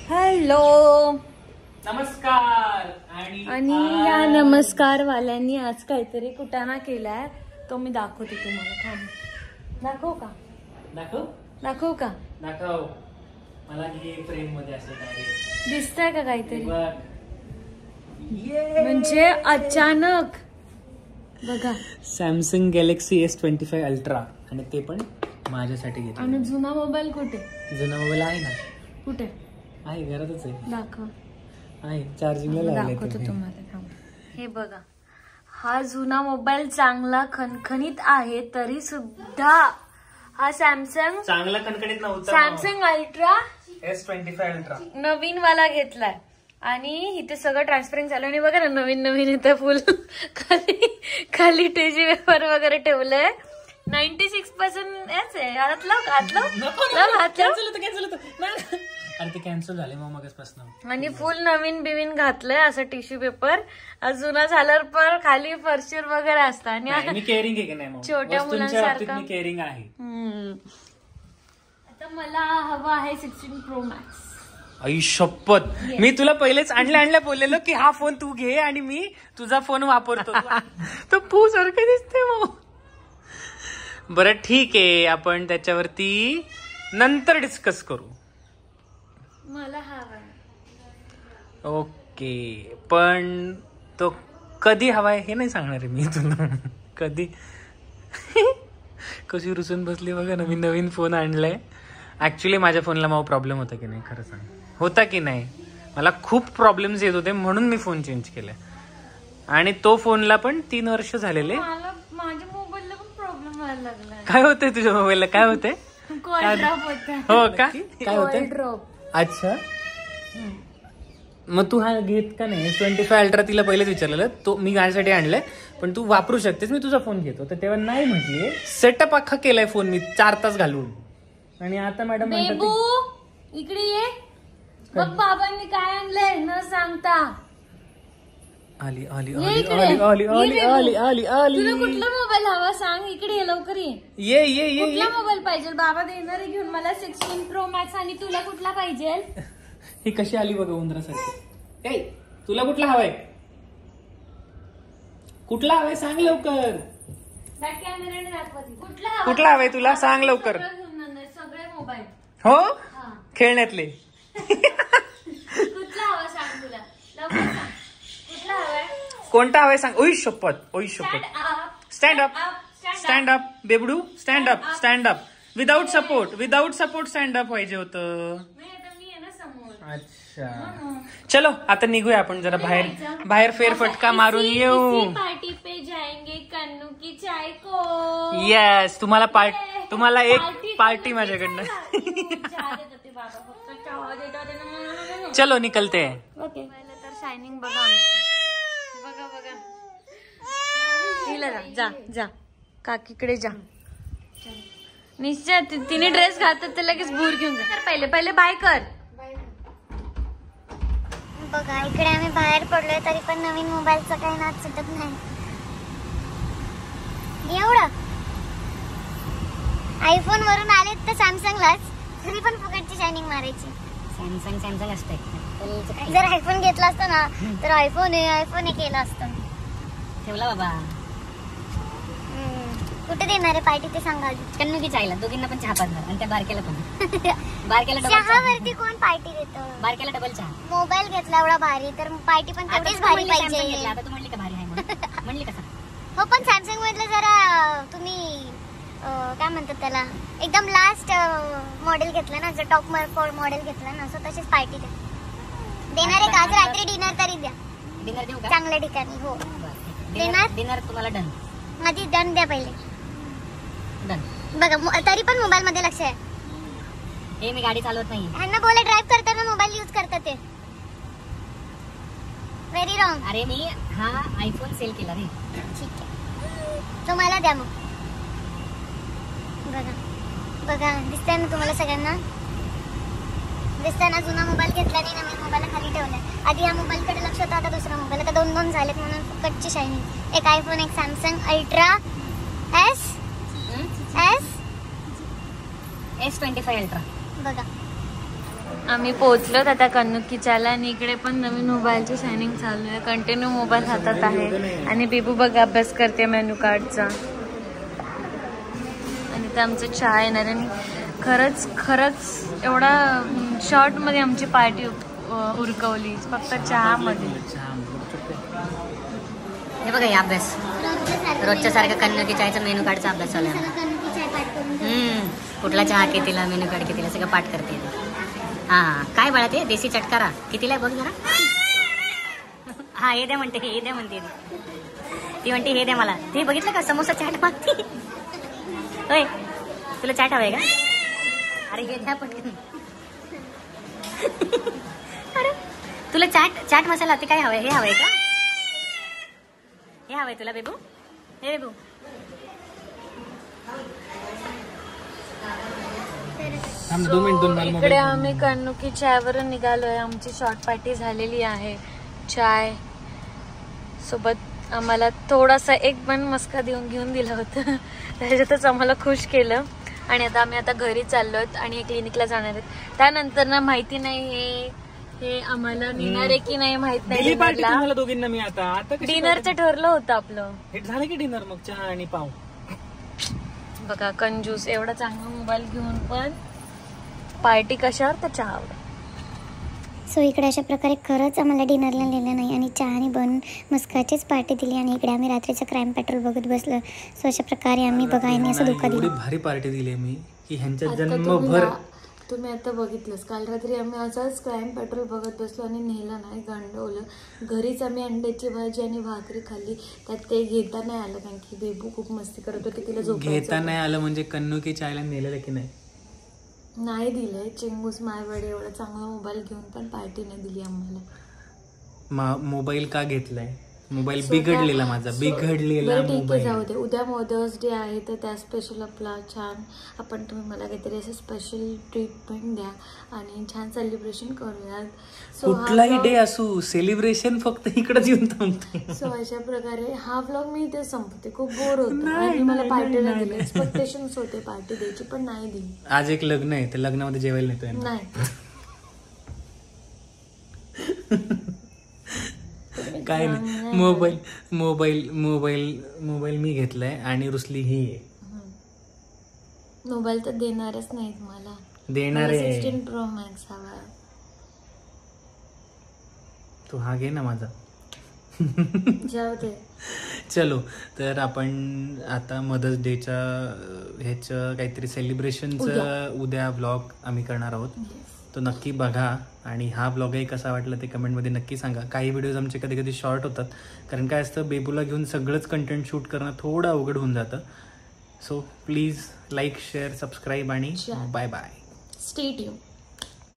Hello नमस्कार. आणि या नमस्कार वाल्यांनी आज काहीतरी कुटाणा केलाय, तो मी दाखवते तुम्हाला. थांब, दाखवू का? दाखव. मला फ्रेम मध्ये असं दिसतंय का काहीतरी? म्हणजे अचानक बघा, सॅमसंग गॅलेक्सी S25 अल्ट्रा, आणि ते पण माझ्यासाठी घेतलं. आणि जुना मोबाईल कुठे? जुना मोबाईल आहे ना. कुठे आहे? घरातच आहे. दाखव. आहे, चार्जिंगला लावलंय. दाखवतो तुम्हाला. थांब. हे बघा, हा जुना मोबाईल चांगला खणखणीत आहे, तरी सुद्धा हा सॅमसंग चांगला खणखणीत नव्हता. सॅमसंग अल्ट्रा S25 अल्ट्रा नवीन वाला घेतलाय. आणि इथे सगळं ट्रान्सपरन्स झालं. आणि बघा ना, नवीन नवीन इथे फुल खाली टेजी पेपर वगैरे ठेवलंय. 96% याच आहे. अरे ते कॅन्सल झाले मग मगासपासून. आणि फुल नवीन बिवीन घातलंय असं टिश्यू पेपर. जुना झाल्यावर पण खाली फर्शीवर वगैरे असतं. आणि मी केअरिंग आहे की नाही, छोट्या मुलांसारखं मी केअरिंग आहे. आता मला हवा आहे 16 Pro Max. आई शपथ, मी तुला पहिलेच आणल्या बोललेलो की हा फोन तू घे आणि मी तुझा फोन वापरतो. तो पू सारखं दिसते मग. बरं ठीक आहे, आपण त्याच्यावरती नंतर डिस्कस करू. मला हवा. ओके, पण तो कधी हवाय हे नाही सांगणार आहे मी तुला. कधी कशी रुसून बसली बघा ना. मी नवीन फोन आणलाय. ऍक्च्युली माझ्या फोनला मग प्रॉब्लेम होता की नाही, खरं सांग, होता की नाही? मला खूप प्रॉब्लेम्स येत होते, म्हणून मी फोन चेंज केलाय. आणि तो फोनला पण 3 वर्ष झालेले. माझ्या मोबाईलला पण प्रॉब्लेम व्हायला लागला. काय होतंय तुझ्या मोबाईलला? काय होतंय? कॉल ड्रॉप होतंय. हो का? काय होतंय? ड्रॉप. अच्छा, मग तू हा घेत का नाही? S25 अल्ट्रा तिला पहिलेच विचारलेलं, तो मी माझ्यासाठी आणलाय, पण तू वापरू शकतेस, मी तुझा फोन घेतो. तर तेव्हा नाही म्हटली. सेटअप अख्खा केलाय फोन मी 4 तास घालून. आणि आता मॅडम म्हणतात इकडे ये बघ, बाबांनी काय आणलंय न सांगता. आली आली ये आली इकडे. आली आली आली आली आली आली. तुला कुठला मोबाईल हवा सांग, इकडे ये, लवकर ये. ये ये ये कुठला मोबाईल पाहिजे? बाबा देणार आहे घेऊन मला 16 Pro Max. आणि तुला कुठला पाहिजे? ही कशी आली बघा उंदरासारखी. ए, तुला कुठला हवाय? कुठला हवाय सांग लवकर. कॅमेराने दाखवते. कुठला हवाय तुला सांग लवकर. सगळे मोबाईल. हो, खेळण्यातले. कुठला हवा सांग, तुला लवकर सांग. कुठला हवाय? कोणता हवाय सांग. ओई शपथ, ओई शपथ. स्टँड अप, स्टँड अप बेबडू, stand up, stand up. Without support stand up पाहिजे होतं. अच्छा, चलो आता निघूया आपण जरा बाहेर फेरफटका मारून येऊ. पार्टी पे जाएंगे कन्नू की चाय को. येस, तुम्हाला एक पार्टी माझ्याकडनं. चलो निकलते. ओके, तर शायनिंग बघा. बघा जा जा काकीकडे जा. निश्चय तिने ड्रेस घालतात तर लगेच भूर घेऊन जा. तर पहिले बाय कर. बघा, इकडे आम्ही बाहेर पडलोय, तरी पण नवीन मोबाईलचा काही नाद सुटत नाही. एवढं आयफोन वरून आलेत तर सॅमसंगलाच, तरी पण फुकटची शायनिंग मारायची. सॅमसंग असते. जर आयफोन घेतला असता ना, तर आयफोन हे केलं असतं. ठेवला बाबा. कुठे देणार आहे पार्टी ते सांगा. कन्नू की चायला दोघींना पण चहा पाजणार, आणि त्या बारकेला पण. बारकेला चहावरती कोण पार्टी देतो? बारकेला डबल चहा. मोबाईल घेतला एवढा भारी, तर पार्टी पण तेवढीच भारी पाहिजे. आता तू म्हणली का भारी आहे म्हणून? म्हणली कसा? हो, पण सॅमसंग मधलं जरा तुम्ही काय म्हणतात त्याला, एकदम लास्ट मॉडेल घेतलं ना, जर टॉप मॉडेल घेतलं ना, सो तशीच पार्टी देणार आहे का? आज रात्री डिनर तरी द्या. डिनर देऊ का? चांगल्या ठिकाणी. हो, डिनर तुम्हाला डन. आधी डन द्या पहिले. डन. बघा, तरी पण मोबाईल मध्ये लक्ष आहे. हे मी गाडी चालवत नाही. ह्यांना बोला ड्राईव्ह करताना मोबाईल यूज करतात ते. Very wrong. अरे मी हा आयफोन सेल केला रे. ठीक आहे, तो मला द्या मग. बघा दिसतंय ना तुम्हाला सगळ्यांना? दिसतंय ना? जुना मोबाईल घेतला नाही, नवीन मोबाईल खाली ठेवलाय. आधी या मोबाईल कडे लक्ष होतं, आता दुसरा मोबाईल. आता 2 झालेत म्हणून फुकटची शायनिंग. एक आयफोन, एक सॅमसंग अल्ट्रा S25 अल्ट्रा. बघा, आम्ही पोहोचलोत आता कन्नुकीच्याला आणि इकडे पण नवीन मोबाईलची शायनिंग चालू आहे. कंटिन्यू मोबाईल हातात आहे आणि बेबू बघ अभ्यास करते मेनू कार्डचा. आणि ते आमचं चहा येणार आणि खरंच एवढा शॉर्ट मध्ये आमची पार्टी उरकवली फक्त चहा मध्ये. हे बघा हे अभ्यास रोजच्या सारखं कन्नकी चायचा मेनू कार्डचा अभ्यास चालू आहे. कुठला चहा कितीला, मेनू कार्ड कितीला, सगळं पाठ करते. हा काय बाळा ते देसी चटकारा कितीला आहे बघ जरा. हा हे द्या म्हणते, हे द्या म्हणते ती म्हणते हे द्या मला. ते बघितलं का समोसा चाट मागते. होय तुला चाट हवाय का? अरे हे द्या पटकन. अरे तुला चाट मसाला ते काय हवंय? हे हवंय का? हे हवंय तुला बेबू? हे बेबू इकडे आम्ही कन्नुकी चायवर निघालोय. आमची शॉर्ट पार्टी झालेली आहे. चाय सोबत आम्हाला थोडासा एक पण मस्का घेऊन दिला होता. त्याच्यातच आम्हाला खुश केलं. आणि आता आम्ही घरी चाललोत आणि क्लिनिकला जाणार आहेत. त्यानंतर ना माहिती नाही हे आम्हाला नेणार आहे की नाही माहित नाही. तुम्हाला दोघींना मी आता डिनरचं ठरलं होतं आपलं. झालं की डिनर मग चहा आणि पाव. बघा कंजूस एवढा चांगला मोबाईल घेऊन पण पार्टी कशावर तर चहावर. सो इकडे अशा प्रकारे खरंच आम्हाला डिनरला नेलं नाही आणि चहाने बनवून मस्काचीच पार्टी दिली. आणि इकडे आम्ही रात्रीचं क्राईम पेट्रोल बघत बसलो. सो अशा प्रकारे आम्ही बघा यांनी असं धोका दिला. भारी पार्टी दिली मी की ह्यांच्या जन्मभर. तुम्ही आता बघितलंच काल रात्री आम्ही असाच क्राईम पेट्रोल बघत बसलो आणि नेलं नाही, गंडवलं. घरीच आम्ही अंड्याची भाजी आणि भाकरी खाल्ली. त्यात ते घेता नाही आलं कारण की बेबू खूप मस्ती करत होती. तिला झोपायचं घेता नाही आलं म्हणजे कन्नुकी चायला नेलेलं की नाही दिलंय. चिंगूस मायवडे एवढा चांगला मोबाईल घेऊन पण पार्टी नाही दिली आम्हाला. मोबाईल का घेतलाय? मोबाईल बिघडलेला माझा, बिघडलेला मोबाईल. जाऊ दे, उद्या मदर्स डे आहे तर त्या स्पेशल आपला छान आपण तुम्ही मला काहीतरी असं स्पेशल ट्रीटमेंट द्या आणि छान सेलिब्रेशन करूयात. कुठलाही डे असू सेलिब्रेशन फक्त इकडेच येऊन थांबते. सो अशा प्रकारे हा व्लॉग मी इथे संपते. खूप बोर होतं आणि मला पार्टीला दिली. एक्सपेक्टेशन्स होते पार्टी द्यायची पण नाही दिली. आज एक लग्न आहे, त्या लग्नामध्ये जेवायला नेतोय नाही. काय नाही. मोबाईल मी घेतलाय आणि रुसली ही आहे. मोबाईल तर देणारच नाहीत मला. देणार आहे. 16 Pro Max हवा. तू हा घे ना माझा. जाऊ दे. चलो तर आपण आता मदर्स डेच्या ह्याचं काहीतरी सेलिब्रेशनचं उद्या व्लॉग आम्ही करणार आहोत. तो नक्की बघा आणि हा ब्लॉगही कसा वाटला ते कमेंटमध्ये नक्की सांगा. काही व्हिडिओज आमचे कधी कधी शॉर्ट होतात कारण काय असतं बेबूला घेऊन सगळंच कंटेंट शूट करणं थोडं अवघड होऊन जातं. So please like, share, subscribe आणि बाय बाय. Stay tune.